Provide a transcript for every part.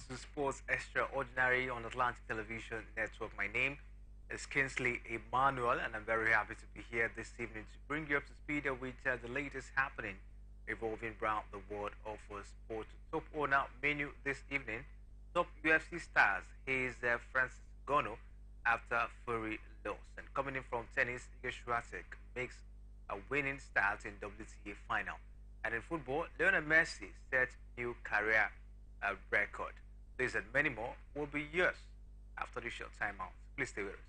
to Sports Extraordinary on Atlantic Television Network. My name is Kinsley Emmanuel, and I'm very happy to be here this evening to bring you up to speed with the latest happening revolving around the world of sport. Top owner menu this evening: top UFC stars. He's Francis Ngannou after Fury loss, and coming in from tennis, Iga Swiatek makes a winning start in WTA final. And in football, Lionel Messi set new career record. This and many more will be yours after the short timeout. Please stay with us.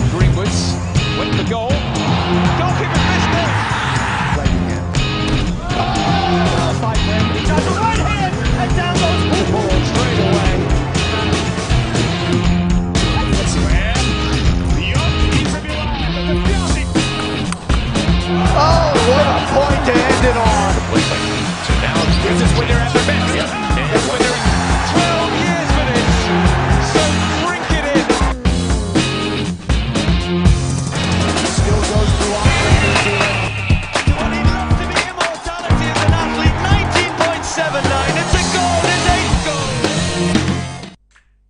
Greenwood's went for goal. Goalkeeper missed it. Play again. Oh, by Brandon. He does a right hand and down goes Paul straight away. Oh, what a point to end it on. So now this is when they're at their best. And when they're 12 years for this. So drink it in. Still goes to Do I need love to be immortality as an athlete? 19.79. It's a goal. It's 8 goals.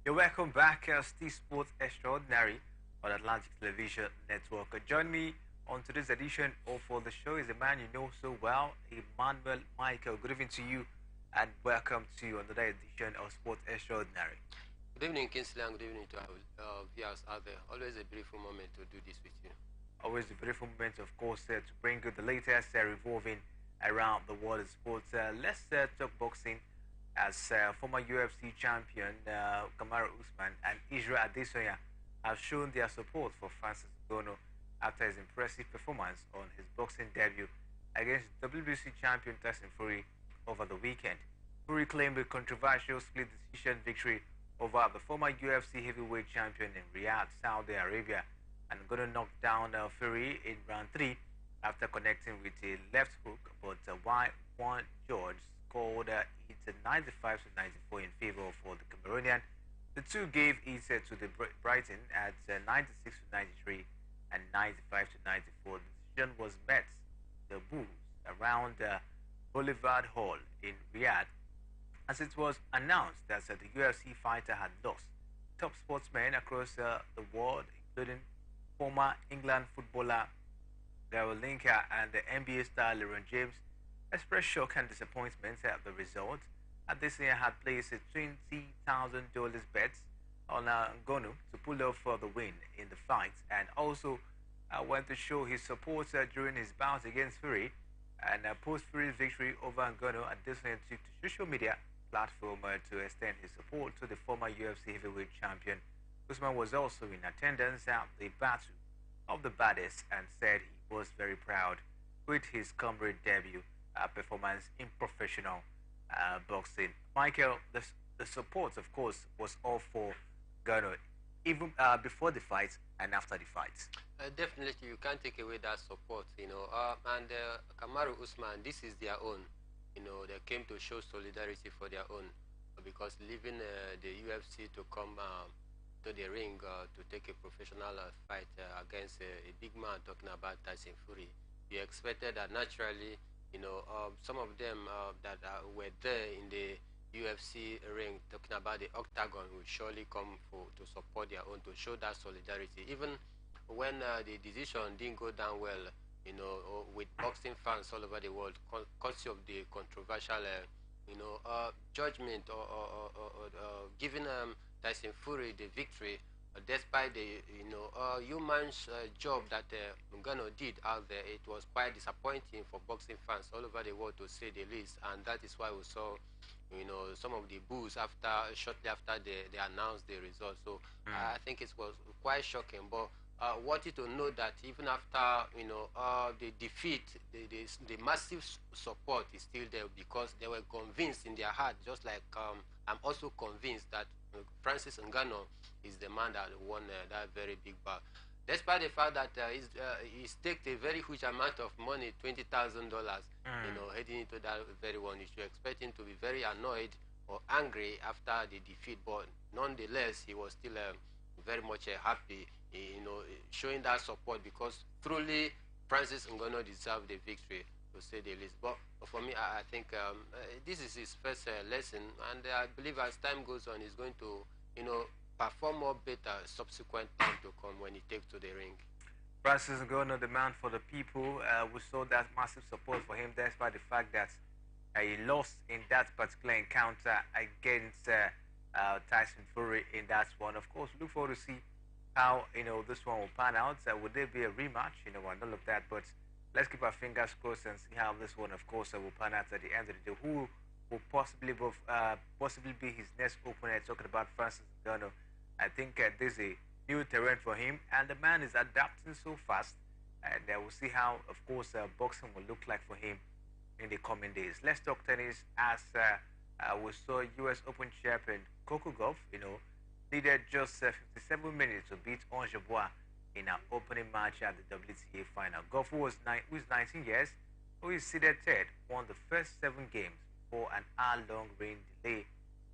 You're welcome back as the Sports Extraordinary on Atlantic Television Network. Join me on today's edition of the show is a man you know so well, Emmanuel Michael. Good evening to you and welcome to another edition of Sports Extraordinary. Good evening, Kinsley, and good evening to our viewers out there. Always a beautiful moment to do this with you. Always a beautiful moment, of course, to bring you the latest revolving around the world of sports. Let's talk boxing as former UFC champion Kamaru Usman and Israel Adesanya have shown their support for Francis Ngannou after his impressive performance on his boxing debut against WBC champion Tyson Fury over the weekend. Fury claimed a controversial split decision victory over the former UFC heavyweight champion in Riyadh, Saudi Arabia, and Ngannou knocked down Fury in round 3 after connecting with a left hook, but Juan George scored it 95-94 in favor for the Cameroonian. The two gave it to the Brighton at 96-93 and 95-94. The decision was met the Bulls around Boulevard Hall in Riyadh as it was announced that the UFC fighter had lost. Top sportsmen across the world, including former England footballer Gary Lineker and the NBA star LeBron James, expressed shock and disappointment at the result. Adesanya had placed a $20,000 bet on Ngannou to pull off the win in the fight, and also went to show his support during his bout against Fury. And post Fury's victory over Ngannou, Adesanya took to social media platform to extend his support to the former UFC heavyweight champion. Usman was also in attendance at the Battle of the Baddest and said he was very proud with his comrade debut performance in professional boxing. Michael, the support, of course, was all for Ngannou, even before the fight and after the fight. Definitely, you can't take away that support, and Kamaru Usman, this is their own. They came to show solidarity for their own because leaving the UFC to come to the ring to take a professional fight against a big man talking about Tyson Fury. You expected that naturally, some of them that were there in the UFC ring talking about the octagon will surely come to support their own, to show that solidarity. Even when the decision didn't go down well, with boxing fans all over the world, courtesy of the controversial, judgment or giving Tyson Fury the victory, despite the human's job that Ngannou did out there. It was quite disappointing for boxing fans all over the world, to say the least, and that is why we saw some of the boos shortly after they announced the result. So I think it was quite shocking, but want you to know that even after the defeat, the massive support is still there, because they were convinced in their heart, just like I'm also convinced that Francis Ngannou is the man that won that very big bout. Despite the fact that he staked a very huge amount of money, $20,000, heading into that very one, you should expect him to be very annoyed or angry after the defeat, but nonetheless, he was still very much happy, showing that support because truly Francis Ngannou deserved the victory, to say the least. But for me, I think this is his first lesson, and I believe as time goes on, he's going to, perform more better subsequent time to come when he takes to the ring. Francis Ngannou, the man for the people. We saw that massive support for him, despite the fact that he lost in that particular encounter against Tyson Fury in that one. Of course, look forward to see how this one will pan out. Would there be a rematch? And all of that. But let's keep our fingers crossed and see how this one, of course, will pan out at the end of the day. Who will possibly be his next opponent? Talking about Francis Ngannou, I think there's a new terrain for him, and the man is adapting so fast. And we'll see how, of course, boxing will look like for him in the coming days. Let's talk tennis as we saw U.S. Open champion Coco Gauff, needed just 57 minutes to beat Ange Bois in an opening match at the WTA final. Gauff, who is 19 years, who is seeded third, won the first 7 games before an hour-long rain delay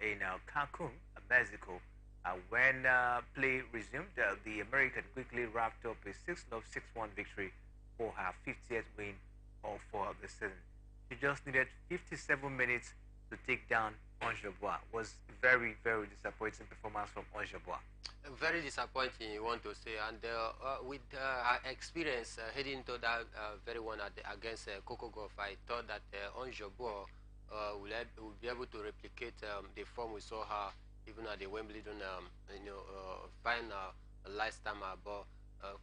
in Cancun, Mexico. When play resumed, the American quickly wrapped up a 6-0, 6-1 victory for her 50th win of the season. She just needed 57 minutes to take down Ange Bois. Was very, very disappointing performance from Ange Bois. Very disappointing, you want to say, and with her experience heading into that very one against Coco Gauff, I thought that Ange Bois will be able to replicate the form we saw her even at the Wimbledon final last time, but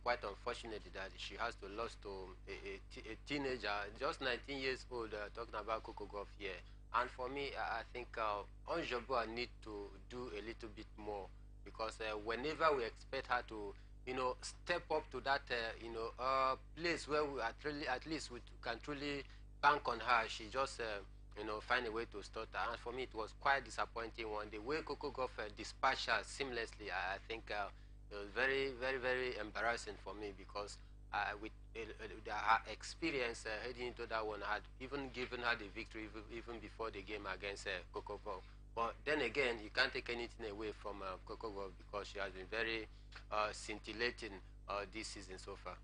quite unfortunately that she has to lose to a teenager, just 19 years old, talking about Coco Gauff here. And for me, I think Ange Bois need to do a little bit more, because whenever we expect her to, step up to that, place where we at least we can truly bank on her, she just find a way to stutter. And for me, it was quite disappointing one. The way Coco Gauff dispatched her seamlessly, I think it was very, very, very embarrassing for me, because with her experience heading into that one, had even given her the victory even before the game against Coco Gauff. But then again, you can't take anything away from Coco Gauff, because she has been very scintillating this season so far.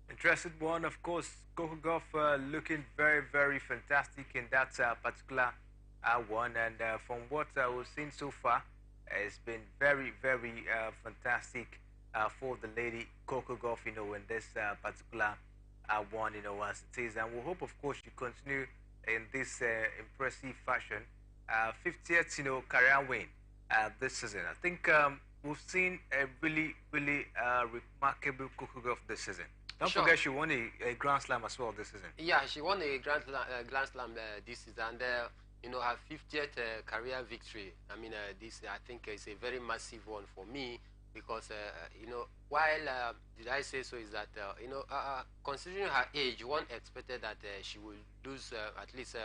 Interesting one, of course. Coco Gauff looking very, very fantastic in that particular one, and from what we've seen so far, it's been very, very fantastic for the lady Coco Gauff, in this particular one, as it is, and we hope, of course, she continue in this impressive fashion. 50th, career win this season. I think we've seen a really, really remarkable Coco Gauff this season. Don't forget, she won a Grand Slam as well this season. Yeah, she won a Grand Slam this season, and her 50th career victory. I mean, this I think is a very massive one for me, because while did I say so, is that considering her age, one expected that she will lose at least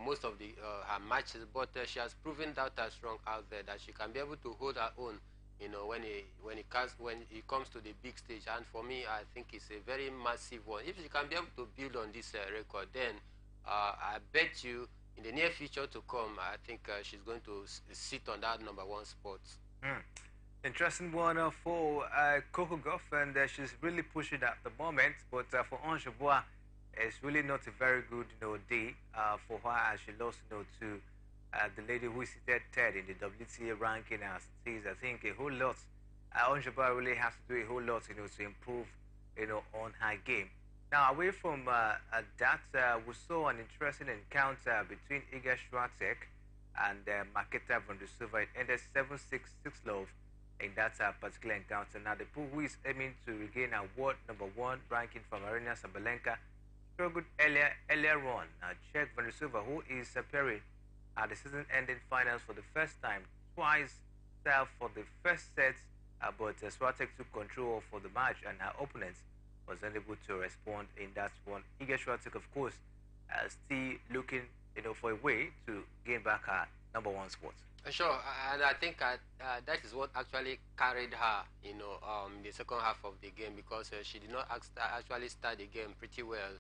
most of the her matches, but she has proven that strong out there, that she can be able to hold her own. When it comes to the big stage. And for me, I think it's a very massive one. If she can be able to build on this record, then I bet you in the near future to come, I think she's going to sit on that #1 spot. Interesting one for Coco Gauff, and she's really pushing at the moment. But for Ange Bois, it's really not a very good day for her, as she lost to the lady who is seated third in the WTA ranking as it is. I think a whole lot. Ange Bois really has to do a whole lot, to improve, on her game. Now, away from that, we saw an interesting encounter between Iga Swiatek and Marketa Vondrousova. It ended 7-6, 6-love in that particular encounter. Now, the pool who is aiming to regain award #1 ranking from Arena Sabalenka struggled earlier on. Now, Czech Vondrousova, who is appearing at the season-ending finals for the first time, twice served for the first set, but Swiatek took control for the match, and her opponent was unable to respond in that one. Iga Swiatek, of course, still looking, for a way to gain back her #1 spot. Sure, and I think that is what actually carried her, in the second half of the game, because she did not actually start the game pretty well.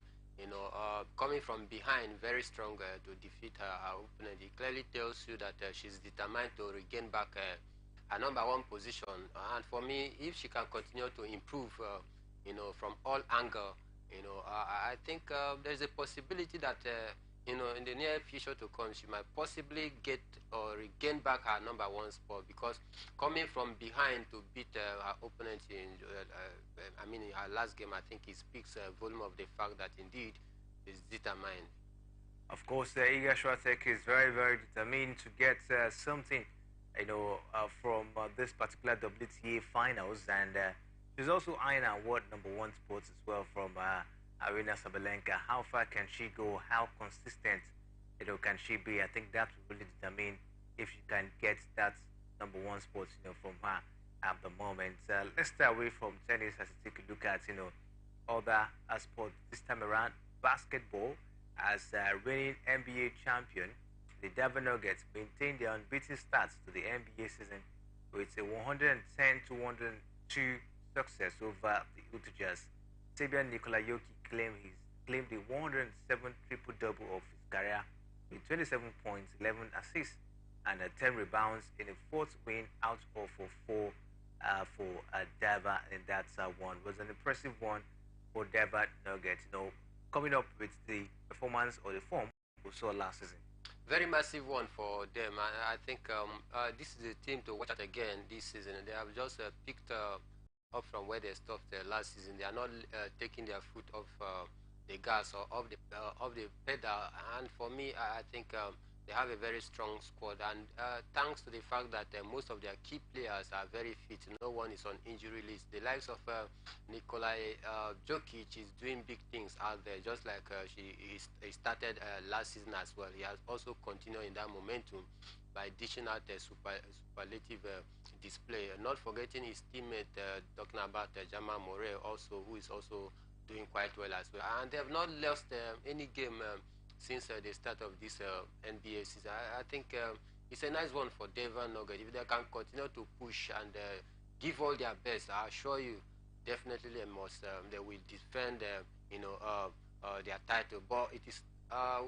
coming from behind very strong to defeat her opponent. It clearly tells you that she's determined to regain back her #1 position. And for me, if she can continue to improve, from all angle, I think there's a possibility that, in the near future to come, she might possibly get or regain back her #1 spot, because coming from behind to beat her opponent in her last game, I think it speaks volume of the fact that indeed is determined. Of course, Iga Swiatek is very, very determined to get something, from this particular WTA finals, and she's also eyeing her world #1 spots as well from Arena Sabalenka. How far can she go? How consistent, can she be? I think that will really determine if she can get that #1 spot, from her at the moment. Let's stay away from tennis as we take a look at, other sports this time around. Basketball, as reigning NBA champion, the Denver Nuggets maintained their unbeaten start to the NBA season with a 110-102 success over the Utah Jazz. Serbian Nikola Jokic claimed the 107 triple-double of his career with 27 points, 11 assists, and 10 rebounds in a fourth win out of four for Denver, and that's one. It was an impressive one for Denver Nuggets, coming up with the performance or the form we saw last season. Very massive one for them. I think this is a team to watch out again this season. They have just picked up from where they stopped last season. They are not taking their foot off the gas or off the pedal. And for me, I think they have a very strong squad. And thanks to the fact that most of their key players are very fit, no one is on injury list. The likes of Nikola Jokic is doing big things out there, just like he started last season as well. He has also continued in that momentum by dishing out a superlative display. Not forgetting his teammate, talking about Jamal Murray also, who is also doing quite well as well. And they have not lost any game since the start of this NBA season. I think it's a nice one for Denver Nuggets. If they can continue to push and give all their best, I assure you, definitely they will defend, their title. But it is,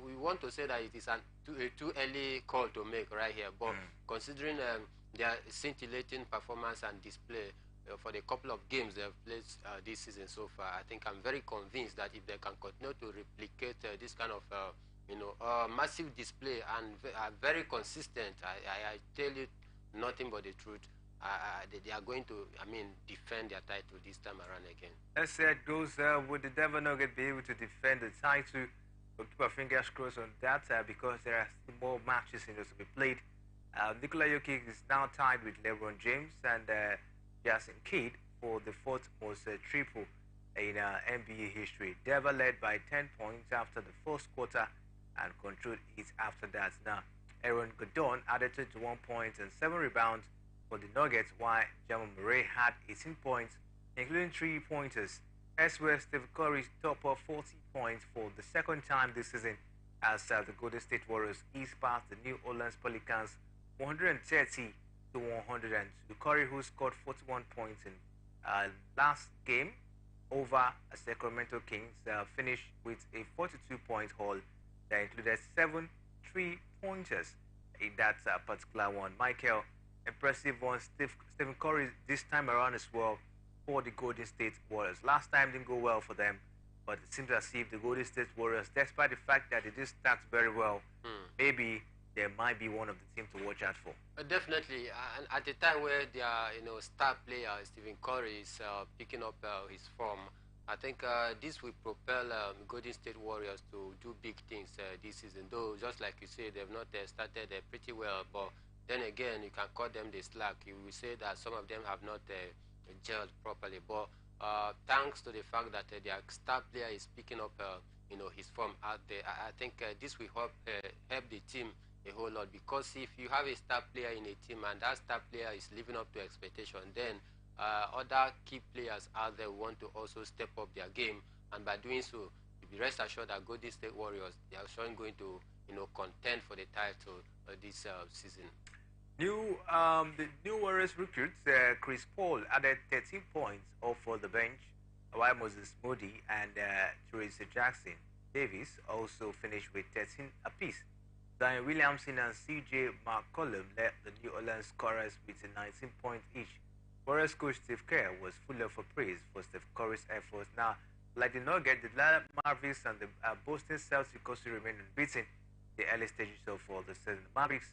we want to say that it is a too early call to make right here. But considering their scintillating performance and display for the couple of games they have played this season so far, I think I'm very convinced that if they can continue to replicate this kind of massive display and very consistent, I tell you nothing but the truth. They are going to, defend their title this time around again. As said goes, would the Denver Nuggets be able to defend the title? We'll keep our fingers crossed on that because there are still more matches to be played. Nikola Jokic is now tied with LeBron James and Jason Kidd for the fourth most triple in NBA history. Denver led by 10 points after the first quarter and controlled it after that. Now, Aaron Gordon added 21 points and 7 rebounds for the Nuggets, while Jamal Murray had 18 points, including 3-pointers. Elsewhere, Stephen Curry topped up 40 points for the second time this season as the Golden State Warriors eased past the New Orleans Pelicans 130-102. Curry, who scored 41 points in last game over Sacramento Kings, finished with a 42-point haul that included 7 3-pointers in that particular one. Michael, impressive one. Stephen Curry this time around as well for the Golden State Warriors. Last time didn't go well for them, but it seems as if the Golden State Warriors, despite the fact that they did start very well, maybe they might be one of the teams to watch out for. Definitely, and at the time where their star player Stephen Curry is picking up his form, I think this will propel Golden State Warriors to do big things this season. Though, just like you say, they've not started pretty well, but then again, you can cut them the slack. You will say that some of them have not gelled properly, but thanks to the fact that their star player is picking up, his form out there, I think this will help the team a whole lot, because if you have a star player in a team and that star player is living up to expectation, then other key players out there want to also step up their game, and by doing so, you be rest assured that Golden State Warriors, they are sure going to contend for the title this season. The new Warriors recruits Chris Paul added 13 points off for the bench, while Moses Moody and Teresa Jackson Davis also finished with 13 apiece. Zion Williamson and CJ McCollum led the New Orleans scorers with 19 points each. Warriors coach Steve Kerr was full of praise for Steph Curry's efforts. Now, like the Nuggets, the Dallas Mavericks and the Boston Celtics also remain unbeaten in the early stages of the season. The Mavericks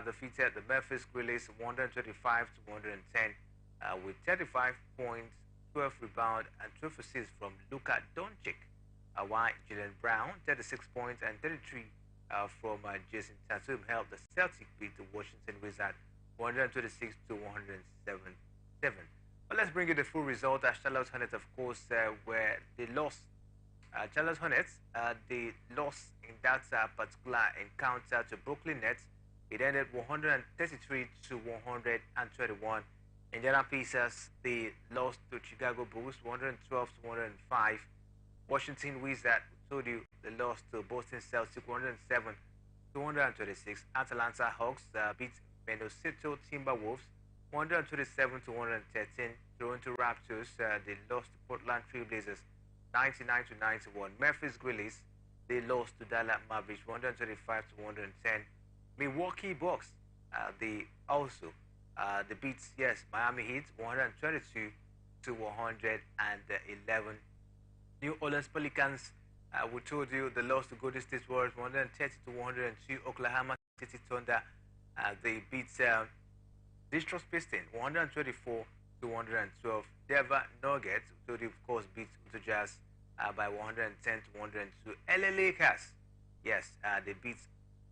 defeated the Memphis Grizzlies 125 to 110 with 35 points, 12 rebounds, and 12 assists from Luka Doncic. While Jalen Brown, 36 points and 33 from Jason Tatum helped the Celtics beat the Washington Wizards 126 to 107. But let's bring you the full result. Charlotte Hornets, of course, where they lost. Charlotte Hornets, they lost in that particular encounter to Brooklyn Nets. It ended 133 to 121. Indiana Pacers, they lost to Chicago Bulls 112 to 105. Washington Wizards, told you, they lost to Boston Celtics 107 to 126. Atlanta Hawks beat Minnesota Timberwolves 127 to 113. Toronto Raptors, they lost to Portland Trail Blazers 99 to 91. Memphis Grizzlies, they lost to Dallas Mavericks 125 to 110. Milwaukee Bucks, they also they beat Miami Heat 122 to 111. New Orleans Pelicans, we told you they lost to Golden State Warriors 130 to 102. Oklahoma City Thunder, they beat Detroit Pistons 124 to 112. Denver Nuggets, we told you, of course, beat Utah Jazz by 110 to 102. LA Lakers, they beat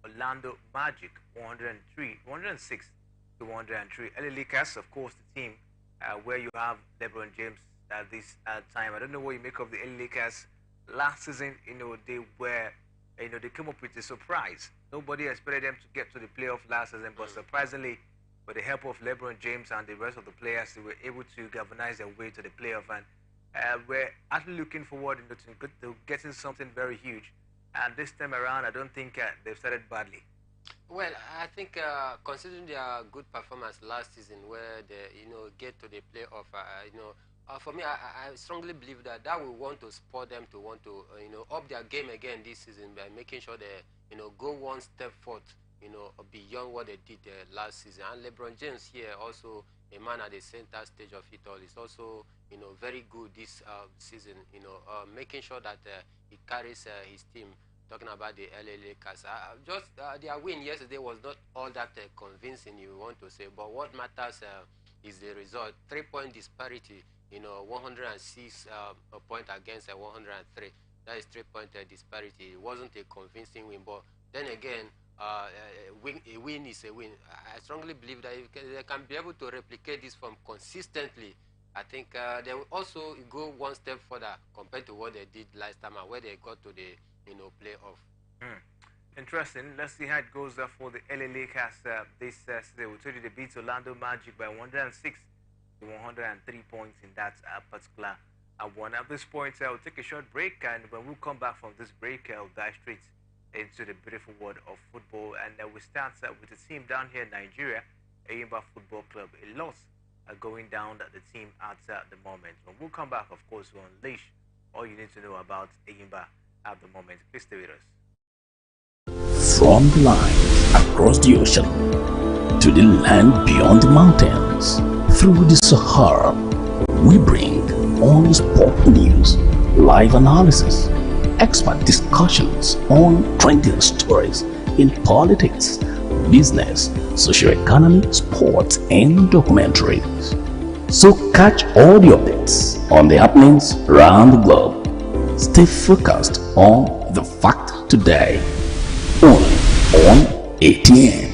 Orlando Magic 106 to 103. LA Lakers, of course, the team where you have LeBron James at this time. I don't know what you make of the LA Lakers. Last season, they were, they came up with a surprise. Nobody expected them to get to the playoff last season, but surprisingly, with the help of LeBron James and the rest of the players, they were able to galvanize their way to the playoff, and we're actually looking forward to getting something very huge. And this time around, I don't think they've started badly. Well, I think considering their good performance last season, where they get to the playoff, for me, I strongly believe that will want to spur them to want to up their game again this season by making sure they go one step forward, beyond what they did last season. And LeBron James here, also a man at the center stage of it all, is also very good this season. Making sure that he carries his team. Talking about the LA Lakers, their win yesterday was not all that convincing, you want to say, but what matters is the result. 3-point disparity, 106 point against 103. That is 3-point disparity. It wasn't a convincing win, but then again, a win is a win. I strongly believe that if they can be able to replicate this form consistently, I think they will also go one step further compared to what they did last time, where they got to the playoff. Interesting. Let's see how it goes for the LA Lakers this Saturday. We told you they beat Orlando Magic by 106 to 103 points in that particular one. At this point, we'll take a short break, and when we come back from this break, we'll dive straight into the beautiful world of football. And we start with the team down here in Nigeria, Eyimba Football Club. A lot going down at the team at the moment. When we come back, of course, we'll unleash all you need to know about Eyimba at the moment. Please stay with us. From the line across the ocean to the land beyond the mountains, through the Sahara, we bring on sport news, live analysis, expert discussions on trending stories in politics, business, socio-economy, sports, and documentaries. So catch all the updates on the happenings around the globe. Stay focused on the fact today, only on ATN.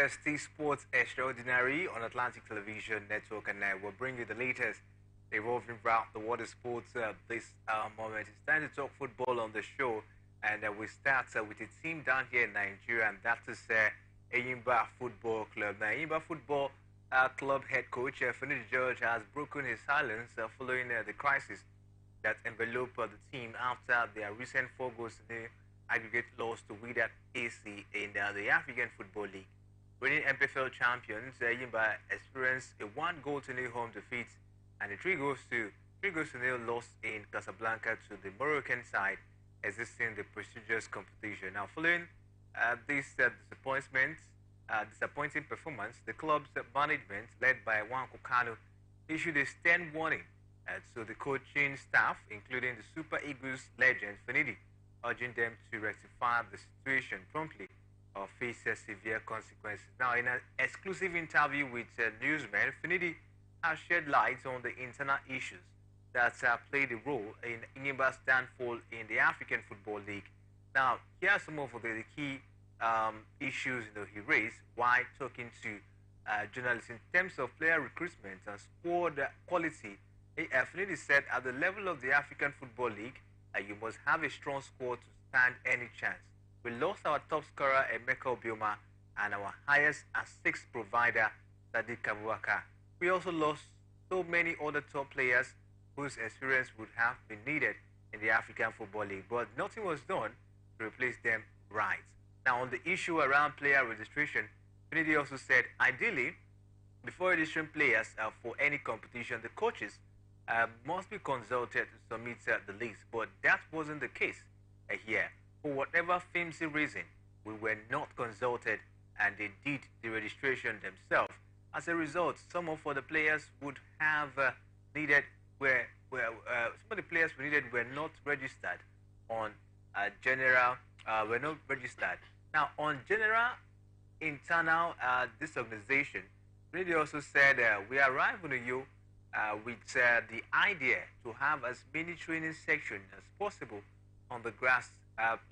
ST Sports Extraordinary on Atlantic Television Network, and we'll bring you the latest evolving around the water sports this moment. It's time to talk football on the show, and we start with a team down here in Nigeria, and that is Eyimba Football Club. Now, Eyimba Football Club head coach Finidi George has broken his silence following the crisis that enveloped the team after their recent 4 goals in the aggregate loss to Wydad AC in the African Football League. Reigning MPFL champions, Eyimba experienced a 1-goal-0 home defeat and a 3-0 loss in Casablanca to the Moroccan side existing the prestigious competition. Now, following this disappointing performance, the club's management, led by Wanko Kanu, issued a stern warning to the coaching staff, including the Super Eagles legend Finidi, urging them to rectify the situation promptly or face severe consequences. Now, in an exclusive interview with newsmen, Finidi has shed light on the internal issues that played a role in Eyimba's downfall in the African Football League. Now, here are some of the key issues he raised while talking to journalists in terms of player recruitment and squad quality. Finidi said, at the level of the African Football League, you must have a strong squad to stand any chance. We lost our top scorer, Emeka Obioma, and our highest and 6th provider, Sadiq Abubakar. We also lost so many other top players whose experience would have been needed in the African Football League, but nothing was done to replace them right. Now, on the issue around player registration, Finidi also said, ideally, before registering players for any competition, the coaches must be consulted to submit the list, but that wasn't the case here. For whatever flimsy reason, we were not consulted and they did the registration themselves. As a result, some of the players would have needed were not registered on general Now, on general internal disorganization, Finidi also said we arrived on you with the idea to have as many training sections as possible on the grass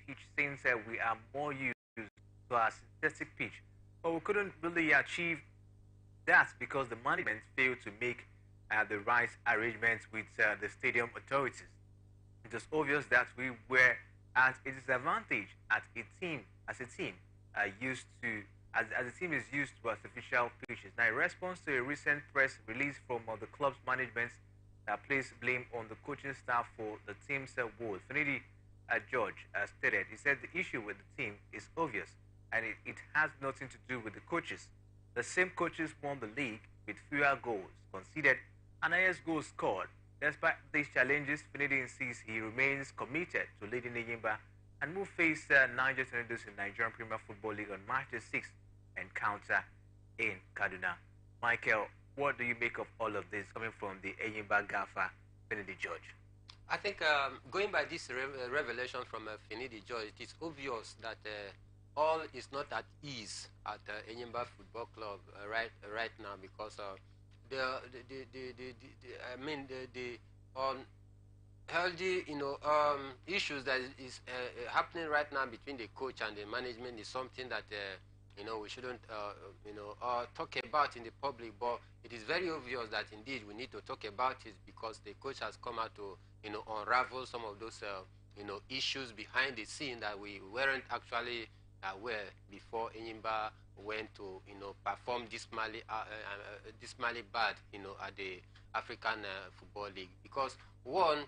pitch, since we are more used to our synthetic pitch. But we couldn't really achieve that because the management failed to make the right arrangements with the stadium authorities. It was obvious that we were at a disadvantage as a team is used to artificial pitches. Now, in response to a recent press release from the club's management that placed blame on the coaching staff for the team's woes, Finidi George stated, he said the issue with the team is obvious and it has nothing to do with the coaches. The same coaches won the league with fewer goals conceded and highest goals scored. Despite these challenges, Finidi insists he remains committed to leading Eyimba and will face Niger Tornadoes in Nigerian Premier Football League on March the 6th encounter in Kaduna. Michael, what do you make of all of this coming from the Eyimba gaffer, Finidi George? I think going by this revelation from Finidi George, it is obvious that all is not at ease at Eyimba Football Club right now, because the unhealthy issues that is happening right now between the coach and the management is something that we shouldn't talk about in the public, but it is very obvious that indeed we need to talk about it, because the coach has come out to unravel some of those issues behind the scene that we weren't actually aware before Eyimba went to perform dismally bad at the African Football League. Because one,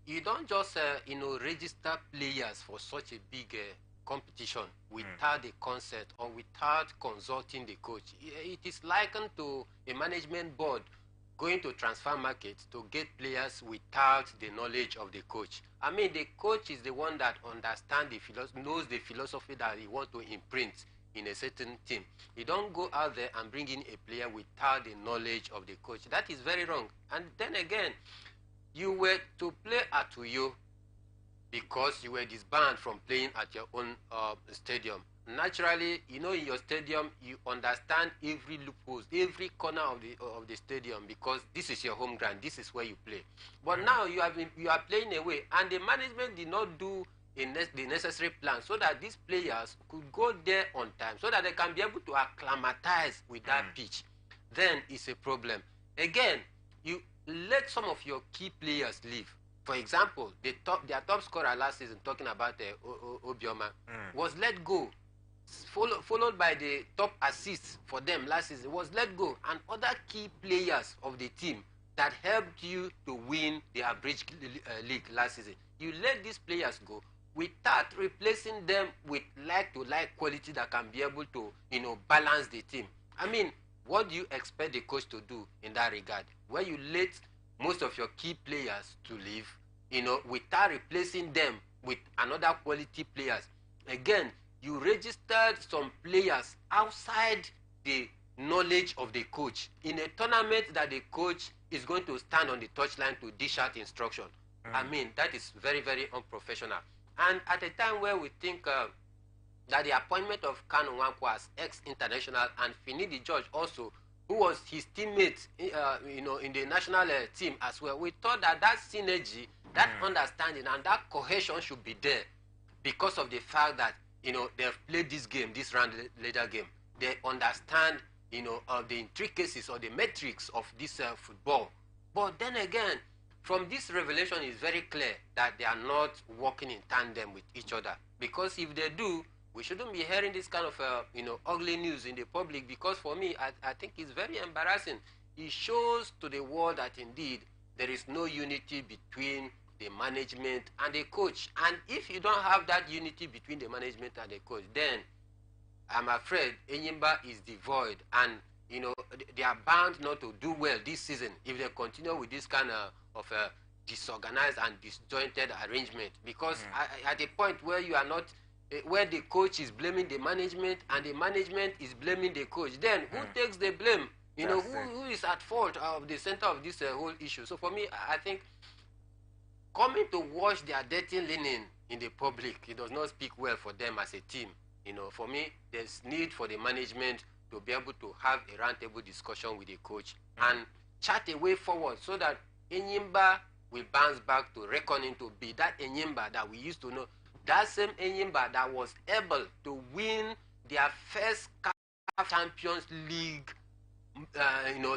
you don't just register players for such a big competition without the consent or without consulting the coach. It is likened to a management board going to transfer markets to get players without the knowledge of the coach. I mean, the coach is the one that understands knows the philosophy that he wants to imprint in a certain team. You don't go out there and bring in a player without the knowledge of the coach. That is very wrong. And then again, you were to play at Uyo because you were disbanded from playing at your own stadium. Naturally, in your stadium, you understand every loophole, every corner of the stadium, because this is your home ground. This is where you play. But now you are playing away, and the management did not do the necessary plan so that these players could go there on time, so that they can be able to acclimatize with that pitch, then it's a problem. Again, you let some of your key players leave. For example, their top scorer last season, talking about Obioma, was let go. Followed by the top assists for them last season, was let go. And other key players of the team that helped you to win the average league last season, you let these players go without replacing them with like-to-like quality that can be able to, balance the team. I mean, what do you expect the coach to do in that regard? Where you let most of your key players to leave, without replacing them with another quality players. Again, you registered some players outside the knowledge of the coach in a tournament that the coach is going to stand on the touchline to dish out instruction. I mean, that is very, very unprofessional. And at a time where we think that the appointment of Kanu Nwankwo as ex-international and Finidi George also, who was his teammate, in the national team as well, we thought that synergy, that understanding and that cohesion should be there because of the fact that, they've played this game, this round later game. They understand, the intricacies or the metrics of this football. But then again, from this revelation, it's very clear that they are not working in tandem with each other. Because if they do, we shouldn't be hearing this kind of, ugly news in the public. Because for me, I think it's very embarrassing. It shows to the world that indeed there is no unity between the management and the coach. And if you don't have that unity between the management and the coach, then I'm afraid Enyimba is devoid, and they are bound not to do well this season if they continue with this kind of disorganized and disjointed arrangement. Because at a point where you are not, where the coach is blaming the management and the management is blaming the coach, then who takes the blame? Who is at fault of the center of this whole issue? So for me, I think coming to wash their dirty linen in the public, it does not speak well for them as a team. For me, there's need for the management to be able to have a roundtable discussion with the coach and chart a way forward so that Enyimba will bounce back to reckoning to be that Enyimba that we used to know. That same Enyimba that was able to win their first CAF Champions League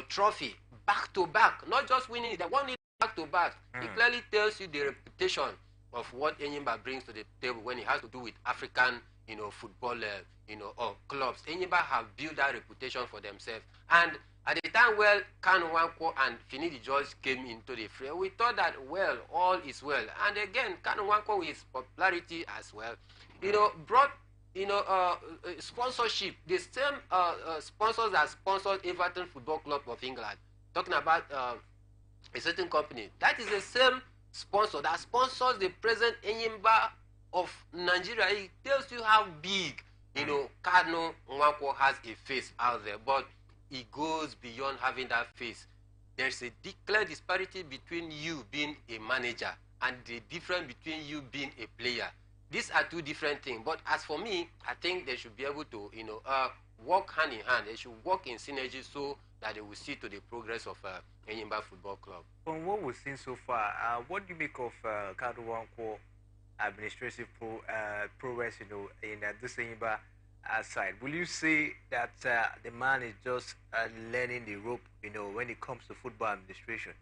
trophy back to back. Not just winning it, they won it back to back. It clearly tells you the reputation of what Enyimba brings to the table when it has to do with African football, or clubs. Enyimba have built that reputation for themselves. And at the time where Kanu Nwankwo and Finidi George came into the fray, we thought that, well, all is well. And again, Kanu Nwankwo with his popularity as well, brought, sponsorship. The same sponsors that sponsored Everton Football Club of England, talking about a certain company. That is the same sponsor that sponsors the present Enyimba of Nigeria. It tells you how big, Kanu Nwankwo has a face out there, but it goes beyond having that face. There's a clear disparity between you being a manager and the difference between you being a player. These are two different things. But as for me, I think they should be able to, work hand in hand. They should work in synergy so that they will see to the progress of Enyimba Football Club. From what we've seen so far, what do you make of Kanu Nwankwo administrative progress, in this Enyimba side? Will you say that the man is just learning the rope, when it comes to football administration?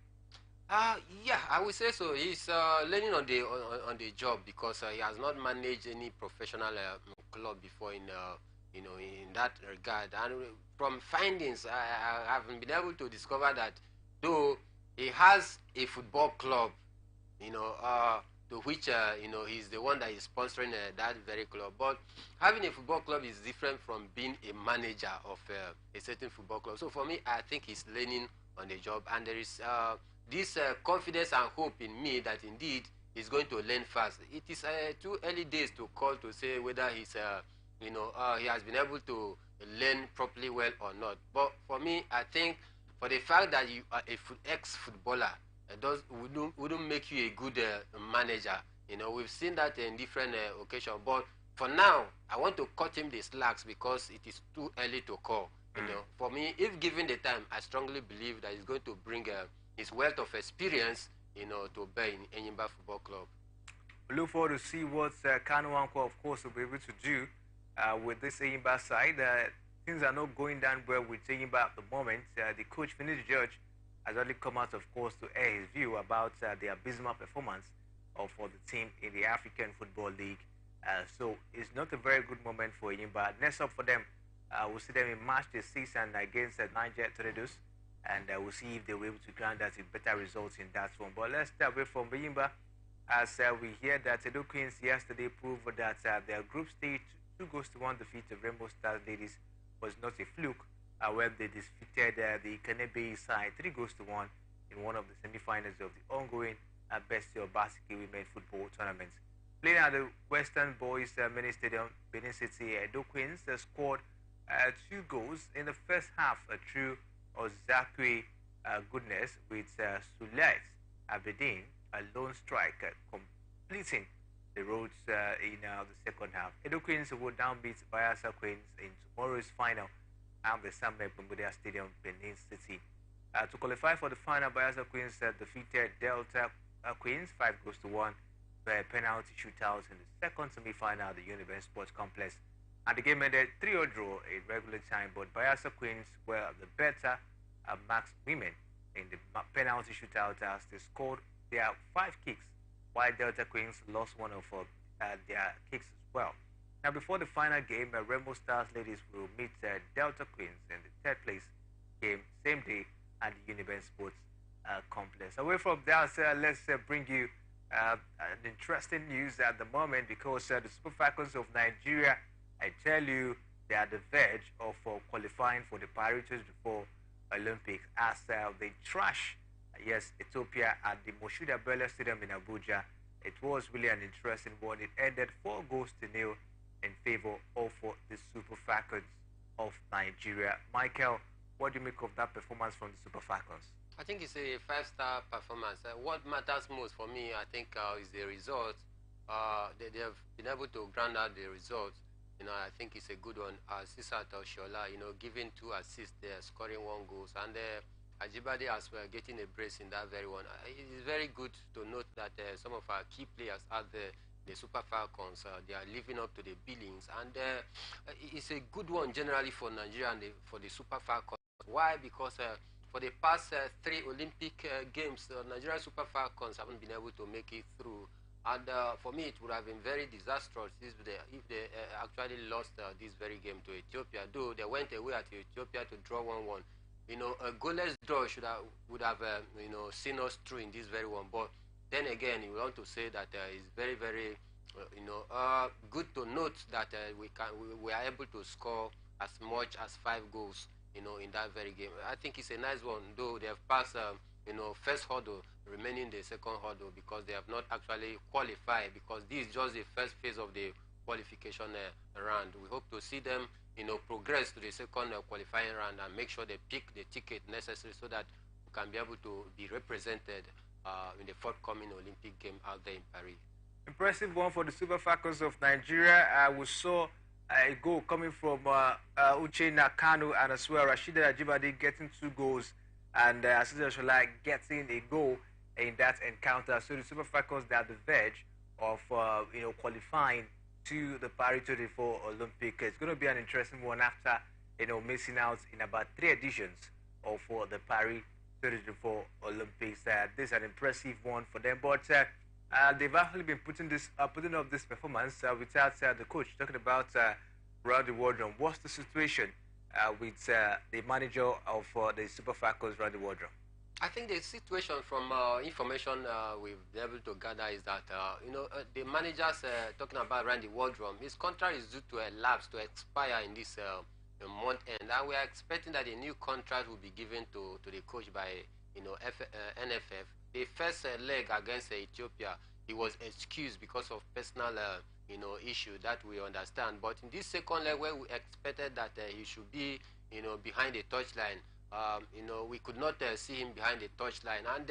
Yeah, I would say so. He's learning on the job because he has not managed any professional club before in that regard. And from findings, I haven't been able to discover that though he has a football club, to which he's the one that is sponsoring that very club. But having a football club is different from being a manager of a certain football club. So for me, I think he's learning on the job, and there is this confidence and hope in me that indeed he's going to learn fast. It is too early days to call to say whether he's he has been able to learn properly well or not. But for me, I think for the fact that you are a ex-footballer, wouldn't make you a good manager. We've seen that in different occasions. But for now, I want to cut him the slacks because it is too early to call. For me, if given the time, I strongly believe that he's going to bring his wealth of experience, to bear in Enyimba Football Club. we look forward to see what Kanu Anko, of course, will be able to do with this Eyimba side. Things are not going down well with Eyimba at the moment. The coach, Finis George, has already come out, of course, to air his view about the abysmal performance for the team in the African Football League. So it's not a very good moment for Eyimba. Next up for them, we'll see them in March the 6th and against Niger Tornadoes, and we'll see if they were able to ground us in better results in that one. But let's start away from Eyimba, as we hear that Edo Queens yesterday proved that their group stage 2-1 defeat of Rainbow Stars Ladies was not a fluke when they defeated the Kanebe side 3-1 in one of the semi-finals of the ongoing Bestial Basket Women Football Tournament. Playing at the Western Boys Mini Stadium, Benin City, Edo Queens scored 2 goals in the first half through Ozakwe Goodness with Sulet Abedin, a lone strike, completing the roads in the second half. Edo Queens will now beat Bayelsa Queens in tomorrow's final at the Samuel Bumbudia Stadium, Benin City. To qualify for the final, Bayelsa Queens defeated Delta Queens 5-1 by penalty shootouts in the second semi-final at the Universe Sports Complex. And the game ended 3-0 draw in regular time, but Bayelsa Queens were the better marks women in the penalty shootout as they scored their 5 kicks, while Delta Queens lost one of their kicks as well. Now, before the final game, Rainbow Stars Ladies will meet Delta Queens in the third place game same day at the Universe Sports Complex. Away from that, let's bring you an interesting news at the moment, because the Super Falcons of Nigeria, I tell you, they are the verge of qualifying for the Paris 2024 Olympics as they trash, yes, Ethiopia at the Moshood Bella Stadium in Abuja. It was really an interesting one. It ended 4-0 in favor of the Super Falcons of Nigeria. Michael, what do you make of that performance from the Super Falcons? I think it's a 5-star performance. What matters most for me, I think, is the result. They have been able to ground out the results. I think it's a good one. Sisat Oshola, giving 2 assists there, scoring 1 goal. And Ajibade as well, getting a brace in that very one. It is very good to note that some of our key players out there, the Super Falcons, they are living up to the billings. And it's a good one generally for Nigeria and for the Super Falcons. Why? Because for the past 3 Olympic Games, Nigeria Super Falcons haven't been able to make it through. And for me, it would have been very disastrous if they actually lost this very game to Ethiopia. Though they went away at Ethiopia to draw 1-1. A goalless draw would have seen us through in this very one. But then again, you want to say that it's very, very good to note that we are able to score as much as 5 goals in that very game. I think it's a nice one, though they have passed first hurdle, remaining the second hurdle, because they have not actually qualified, because this is just the first phase of the qualification round. We hope to see them progress to the second qualifying round and make sure they pick the ticket necessary so that we can be able to be represented in the forthcoming Olympic game out there in Paris. Impressive one for the Super Falcons of Nigeria. We saw a goal coming from Uche Nakanu, and as well Rashida Ajibade getting 2 goals, and Asisa Shola getting a goal in that encounter. So the Super Falcons, they are the verge of qualifying to the Paris 2024 Olympics. It's going to be an interesting one after missing out in about 3 editions of the Paris 2024 Olympics. This is an impressive one for them, but they've actually been putting up this performance without the coach. Talking about Randy Wardrum, what's the situation with the manager of the Super Falcons, Randy Wardrum? I think the situation from information we've been able to gather is that the managers talking about Randy Wardrum, his contract is due to elapse, to expire in this month end, and we are expecting that a new contract will be given to the coach by NFF. The first leg against Ethiopia, he was excused because of personal issue, that we understand. But in this second leg, where we expected that he should be behind the touchline, we could not see him behind the touchline, and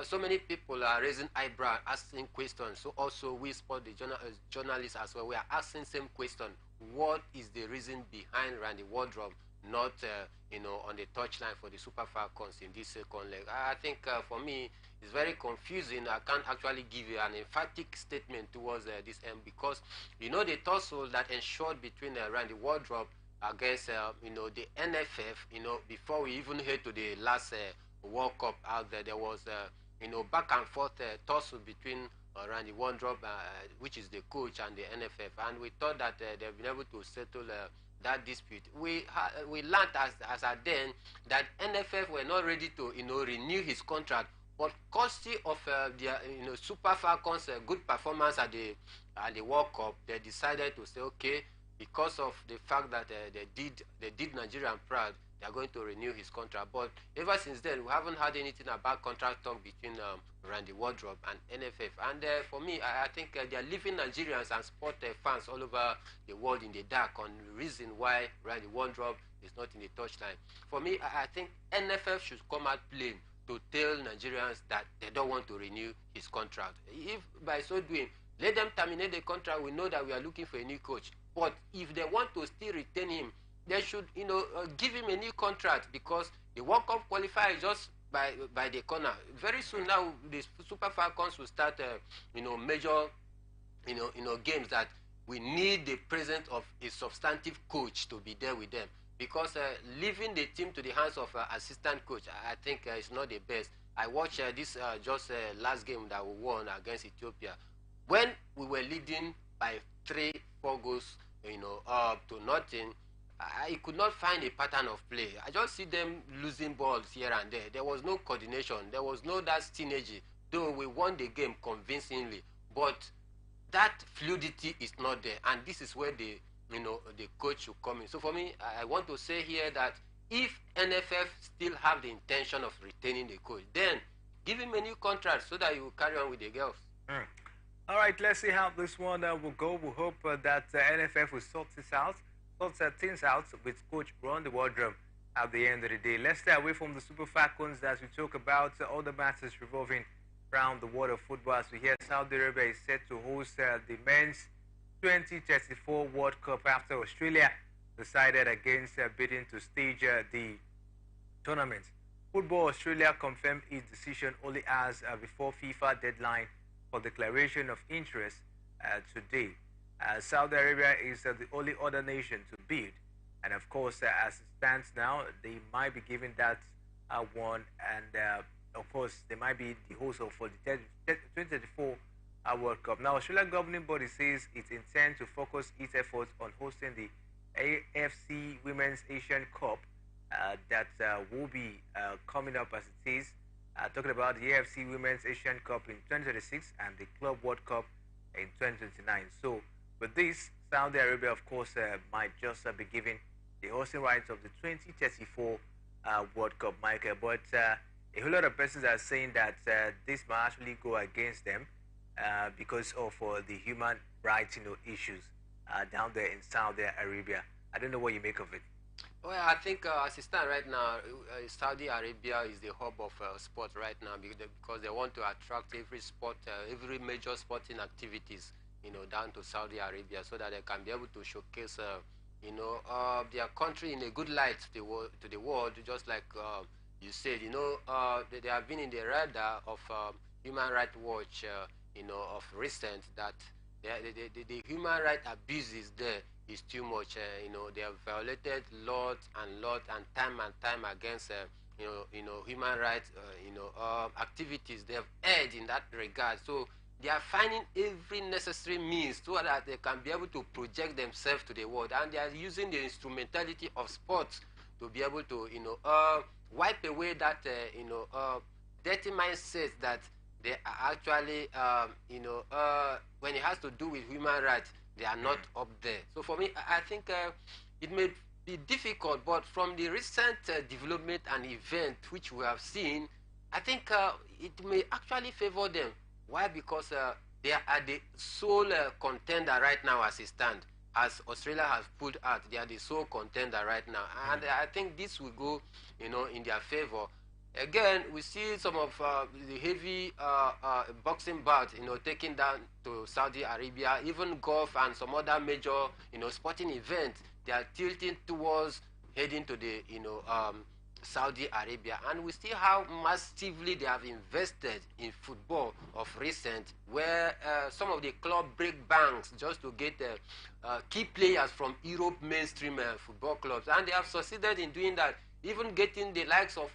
so many people are raising eyebrow, asking questions. So also we sport the journalists as well. We are asking same question: what is the reason behind Randy Wardrum not on the touchline for the Super Falcons in this second leg. I think for me it's very confusing. I can't actually give you an emphatic statement towards this end, because the tussle that ensured between Randy Wardrop against the NFF, before we even head to the last World Cup out there, there was back and forth tussle between Randy Wardrop, which is the coach, and the NFF, and we thought that they've been able to settle that dispute. We learned as at then that NFF were not ready to renew his contract, but courtesy of their Super Falcons' good performance at the World Cup, they decided to say, okay, because of the fact that they did Nigerian proud, they are going to renew his contract. But ever since then, we haven't had anything about contract talk between Randy Wardrop and NFF. And for me, I think they are leaving Nigerians and sport fans all over the world in the dark on the reason why Randy Wardrop is not in the touchline. For me, I think NFF should come out plain to tell Nigerians that they don't want to renew his contract. If by so doing, let them terminate the contract, we know that we are looking for a new coach. But if they want to still retain him, they should, give him a new contract, because the World Cup qualifier is just by the corner. Very soon now, the Super Falcons will start, major, games that we need the presence of a substantive coach to be there with them. Because leaving the team to the hands of assistant coach, I think is not the best. I watched this last game that we won against Ethiopia. When we were leading by 3-4 goals, to nothing, I could not find a pattern of play. I just see them losing balls here and there. There was no coordination. There was no that synergy. Though we won the game convincingly, but that fluidity is not there. And this is where the coach should come in. So for me, I want to say here that if NFF still have the intention of retaining the coach, then give him a new contract so that he will carry on with the girls. All right, let's see how this one will go. We hope that NFF will sort things out with Coach Randy Wardrop at the end of the day. Let's stay away from the Super Falcons as we talk about all the matters revolving around the world of football. As we hear, Saudi Arabia is set to host the men's 2034 World Cup after Australia decided against bidding to stage the tournament. Football Australia confirmed its decision only as before FIFA deadline for declaration of interest today. Saudi Arabia is the only other nation to bid, and of course, as it stands now, they might be given that one, and of course, they might be the host for the 2024 World Cup. Now, Australian governing body says it intends to focus its efforts on hosting the AFC Women's Asian Cup that will be coming up as it is. Talking about the AFC Women's Asian Cup in 2026 and the Club World Cup in 2029. So, with this, Saudi Arabia, of course, might just be given the hosting rights of the 2034 World Cup, Michael. But a whole lot of persons are saying that this might actually go against them because of the human rights, issues down there in Saudi Arabia. I don't know what you make of it. Well, I think as it stands right now, Saudi Arabia is the hub of sport right now because they want to attract every major sporting activities, down to Saudi Arabia so that they can be able to showcase, their country in a good light to the world, just like you said. They have been in the radar of Human Rights Watch, of recent, that the human rights abuses there is too much. They have violated lot and time against human rights activities. They have erred in that regard. So they are finding every necessary means so that they can be able to project themselves to the world, and they are using the instrumentality of sports to be able to wipe away that dirty mindset that they are actually when it has to do with human rights, they are not up there. So for me, I think it may be difficult, but from the recent development and event which we have seen, I think it may actually favor them. Why? Because they are the sole contender right now as it stands. As Australia has pulled out, they are the sole contender right now. And I think this will go, in their favor. Again, we see some of the heavy boxing bouts, taken down to Saudi Arabia. Even golf and some other major, sporting events, they are tilting towards heading to the, Saudi Arabia, and we see how massively they have invested in football of recent, where some of the club break banks just to get key players from Europe mainstream football clubs, and they have succeeded in doing that, even getting the likes of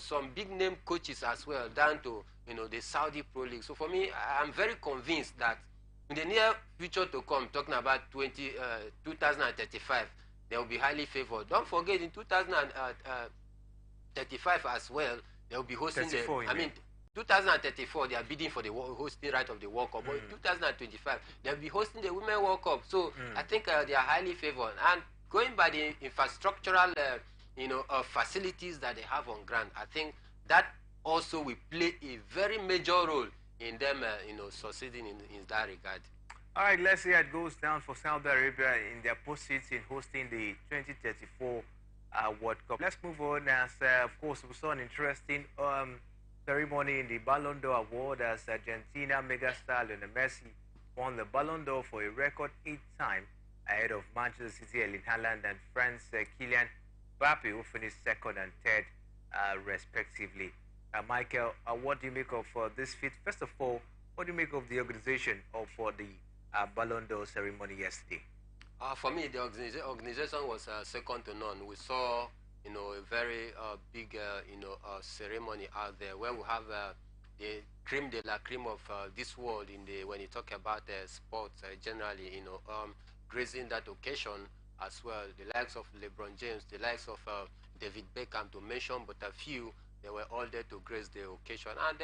some big name coaches as well down to the Saudi Pro League. So for me, I'm very convinced that in the near future to come, talking about 2035, they will be highly favored. Don't forget, in 2035 as well, they will be hosting 2034, they are bidding for the hosting right of the World Cup. But in 2025, they'll be hosting the Women World Cup. So I think they are highly favored. And going by the infrastructural, facilities that they have on ground, I think that also will play a very major role in them, succeeding in that regard. All right, let's see how it goes down for Saudi Arabia in their pursuits in hosting the 2034 World Cup. Let's move on as, of course, we saw an interesting ceremony in the Ballon d'Or award as Argentina megastar Lionel Messi won the Ballon d'Or for a record 8th time ahead of Manchester City Erling Haaland and France Kylian Mbappe, who finished second and third respectively. Michael, what do you make of this feat? First of all, what do you make of the organization for the Ballon d'Or ceremony yesterday? For me, the organization was second to none. We saw, a very big, ceremony out there where we have the creme de la creme of this world when you talk about sports generally, gracing that occasion as well. The likes of LeBron James, the likes of David Beckham, to mention but a few, they were all there to grace the occasion. And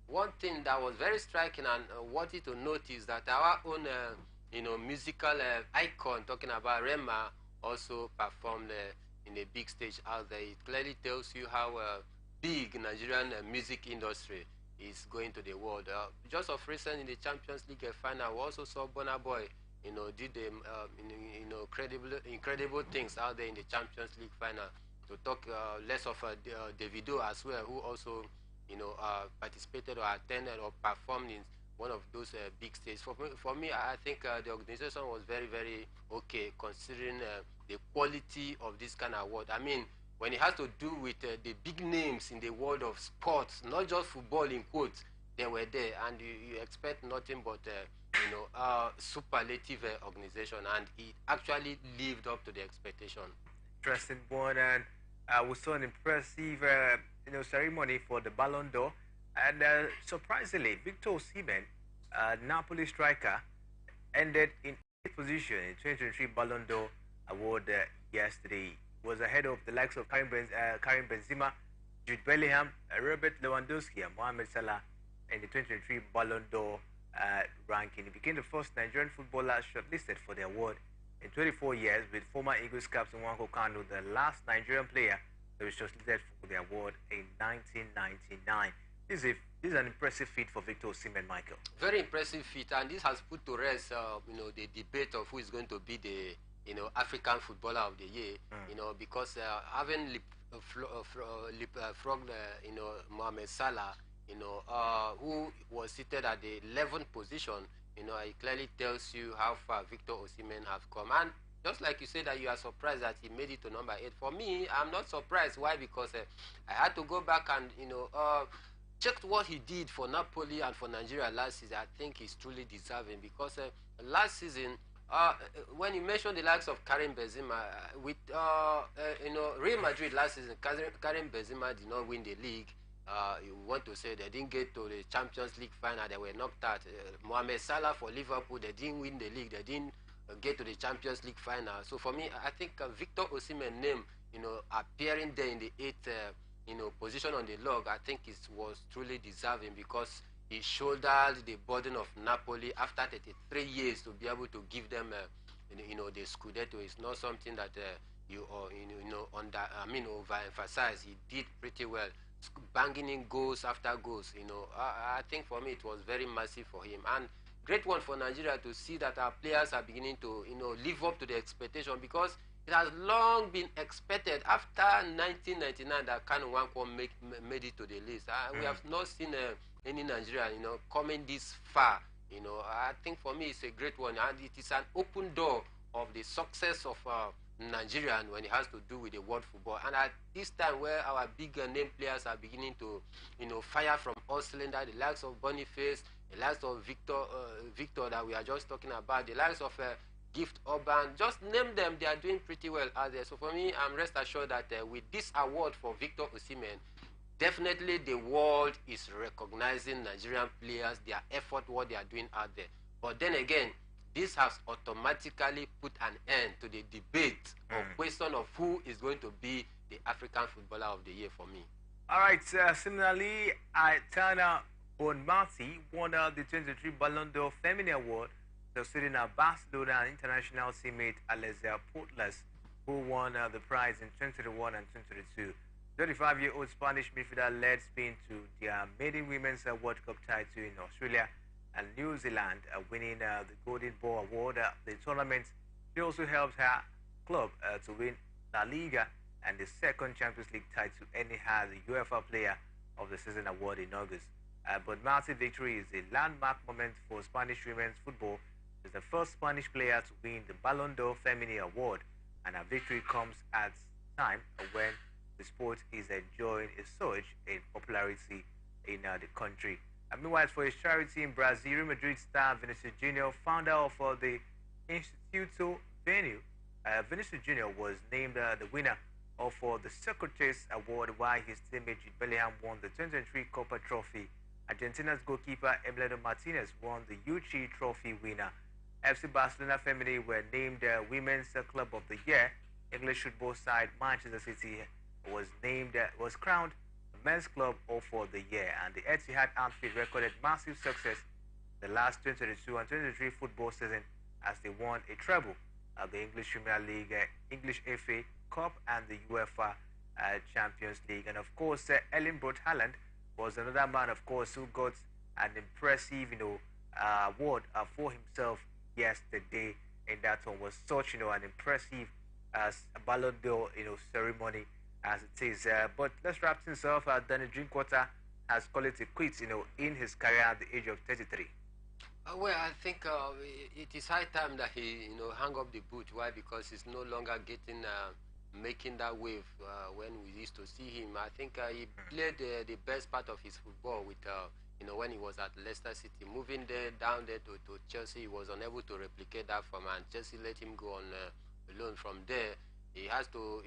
one thing that was very striking and wanted to notice that our own, musical icon, talking about Rema, also performed in a big stage out there. It clearly tells you how big Nigerian music industry is going to the world. Just of recent in the Champions League final, we also saw Burna Boy, did incredible things out there in the Champions League final. To talk less of Davido as well, who also, participated or attended or performed in one of those big stages. For me, I think the organization was very, very okay, considering the quality of this kind of award. I mean, when it has to do with the big names in the world of sports, not just football in quotes, they were there, and you expect nothing but superlative organization, and it actually lived up to the expectation. Interesting one, and we saw an impressive ceremony for the Ballon d'Or, and surprisingly, Victor Osimhen, Napoli striker, ended in 8th position in 2023 Ballon d'Or award yesterday. Was ahead of the likes of Karim Benzema, Jude Bellingham, Robert Lewandowski, and Mohamed Salah in the 2023 Ballon d'Or ranking. He became the first Nigerian footballer shortlisted for the award in 24 years, with former Eagles captain Nwankwo Kanu, the last Nigerian player that was shortlisted for the award in 1999. This is an impressive feat for Victor Osimhen, Michael. Very impressive feat, and this has put to rest, the debate of who is going to be the, African footballer of the year. Because having leapfrogged, Mohamed Salah, who was seated at the 11th position, it clearly tells you how far Victor Osimhen have come. And just like you said that you are surprised that he made it to number 8. For me, I'm not surprised. Why? Because I had to go back and, checked what he did for Napoli and for Nigeria last season. I think he's truly deserving, because last season, when you mentioned the likes of Karim Benzema, with Real Madrid last season, Karim Benzema did not win the league. You want to say they didn't get to the Champions League final, they were knocked out. Mohamed Salah for Liverpool, they didn't win the league, they didn't get to the Champions League final. So for me, I think Victor Osimhen's name, appearing there in the 8th, position on the log, I think it was truly deserving, because he shouldered the burden of Napoli after 33 years to be able to give them, the Scudetto. It's not something that overemphasize. He did pretty well, banging in goals after goals. I think for me it was very massive for him, and great one for Nigeria to see that our players are beginning to live up to the expectation, because it has long been expected after 1999 that Kanu Nwankwo made it to the list. We have not seen any Nigerian coming this far. I think for me it's a great one, and it is an open door of the success of Nigerian when it has to do with the world football. And at this time where our big name players are beginning to, fire from all cylinders, the likes of Boniface, the likes of Victor that we are just talking about, the likes of Gift Urban, just name them, they are doing pretty well out there. So for me, I'm rest assured that with this award for Victor Osimhen, definitely the world is recognizing Nigerian players, their effort, what they are doing out there. But then again, this has automatically put an end to the debate or question of who is going to be the African Footballer of the Year for me. All right, similarly, Aitana Bonmati won the 2023 Ballon d'Or Feminine Award, succeeding Barcelona international teammate Alessia Putellas, who won the prize in 2021 and 2022. 35-year-old Spanish midfielder led Spain to their maiden Women's World Cup title in Australia and New Zealand, winning the Golden Ball Award. The tournament, she also helped her club to win La Liga and the second Champions League title, and it has the UEFA Player of the Season award in August. But Martin's victory is a landmark moment for Spanish women's football. She's the first Spanish player to win the Ballon d'Or Feminine Award, and her victory comes at a time when the sport is enjoying a surge in popularity in the country. Meanwhile, for his charity in Brazil, Real Madrid star Vinicius Jr., founder of the Instituto Venue, Vinicius Jr. was named the winner of the Socrates Award, while his teammate Jude Bellingham won the 2023 Copa Trophy. Argentina's goalkeeper Emiliano Martinez won the Uchi Trophy winner. FC Barcelona Feminine were named Women's Club of the Year. English football side Manchester City was crowned Men's Club of the Year, and the Etihad outfit recorded massive success the last 2022 and 2023 football season as they won a treble of the English Premier League, English FA Cup, and the UEFA Champions League. And of course, Erling Braut Haaland was another man, of course, who got an impressive, award for himself yesterday. And that one was such, an impressive Ballon d'Or, ceremony as it is. But let's wrap things off. Danny Drinkwater has called it a quits, in his career at the age of 33. Well, I think it is high time that he, hang up the boot. Why? Because he's no longer getting, making that wave when we used to see him. I think he played the best part of his football with, when he was at Leicester City. Moving down there to Chelsea, he was unable to replicate that form, and Chelsea let him go on loan. From there, he has to,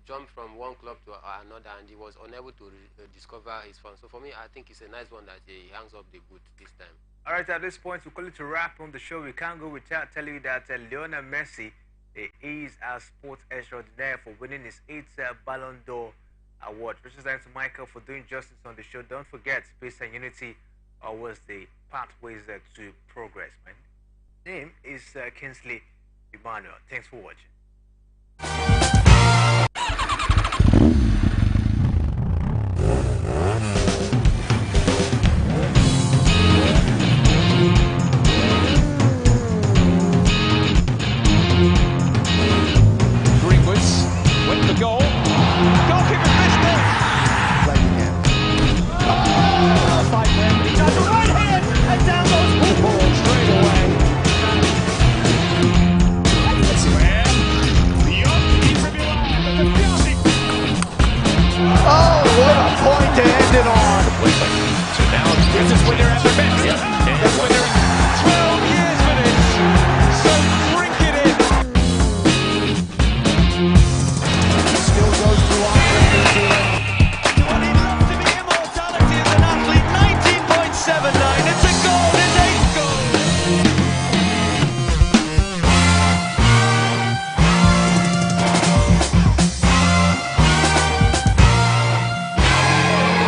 jump from one club to another, and he was unable to discover his form. So for me, I think it's a nice one that he hangs up the boot this time. All right, at this point, we call it a wrap on the show. We can't go without telling you that Lionel Messi is a sports extraordinaire for winning his 8th Ballon d'Or award. Special thanks to Michael for doing justice on the show. Don't forget, peace and unity are always the pathways to progress, man. Name is Kingsley Emmanuel. Thanks for watching.